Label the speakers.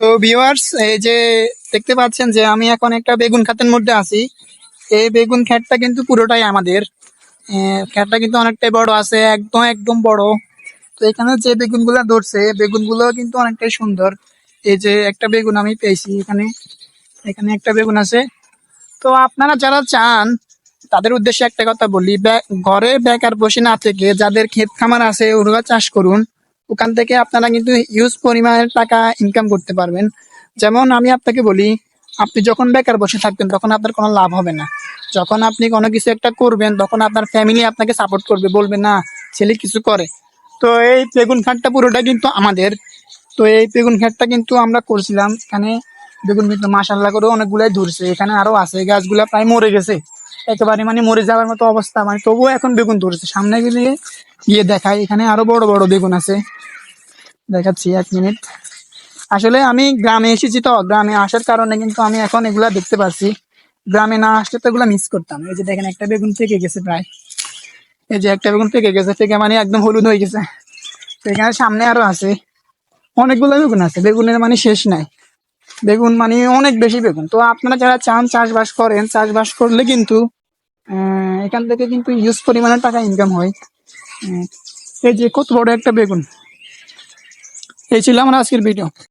Speaker 1: তো ভিউয়ার্স, এই যে দেখতে পাচ্ছেন যে আমি এখন একটা বেগুন ক্ষেতের মধ্যে আছি। এই বেগুন ক্ষেতটা কিন্তু পুরোটাই আমাদের। ক্ষেতটা কিন্তু অনেকটাই বড় আছে, একদম একদম বড়। তো এখানে যে বেগুনগুলো ধরছে, বেগুনগুলো কিন্তু অনেকটাই সুন্দর। এই যে একটা বেগুন আমি পেয়েছি এখানে, এখানে একটা বেগুন আছে। তো আপনারা যারা চান তাদের উদ্দেশ্যে একটা কথা বলি, ঘরে বেকার বসে না থেকে যাদের ক্ষেত খামার আছে ওরা চাষ করুন। ওখান থেকে আপনারা কিন্তু হিউজ পরিমাণের টাকা ইনকাম করতে পারবেন। যেমন আমি আপনাকে বলি, আপনি যখন বেকার বসে থাকবেন তখন আপনার কোনো লাভ হবে না। যখন আপনি কোনো কিছু একটা করবেন তখন আপনার ফ্যামিলি আপনাকে সাপোর্ট করবে, বলবে না ছেলে কিছু করে। তো এই বেগুন খাতটা পুরোটা কিন্তু আমাদের। তো এই বেগুন ক্ষেতটা কিন্তু আমরা করছিলাম এখানে। বেগুন কিন্তু মাশাল্লাহ করে অনেকগুলাই ধরছে, এখানে আরো আছে, গাছগুলা প্রায় মরে গেছে একেবারে, মানে মরে যাওয়ার মতো অবস্থা, মানে তবুও এখন বেগুন ধরছে। সামনে গেলে গিয়ে দেখাই, এখানে আরো বড় বড় বেগুন আছে, দেখাচ্ছি 1 মিনিট। আসলে আমি গ্রামে এসেছি, তো গ্রামে আসার কারণে কিন্তু আমি এখন এগুলা দেখতে পাচ্ছি। গ্রামে না আসলে তো এগুলা মিস করতাম। এই যে দেখেন একটা বেগুন পেকে গেছে প্রায়, এই যে একটা বেগুন পেকে গেছে, পেকে মানে একদম হলুদ হয়ে গেছে। তো এখানে সামনে আরো আছে, অনেকগুলো বেগুন আছে, বেগুনের মানে শেষ নাই। বেগুন মানে অনেক বেশি বেগুন। তো আপনারা যারা চান চাষবাস করেন, চাষবাস করলে কিন্তু এখান থেকে কিন্তু হিউজ পরিমাণে টাকা ইনকাম হয়। আহ, এই যে কত বড় একটা বেগুন। এই ছিল আমার আজকের ভিডিও।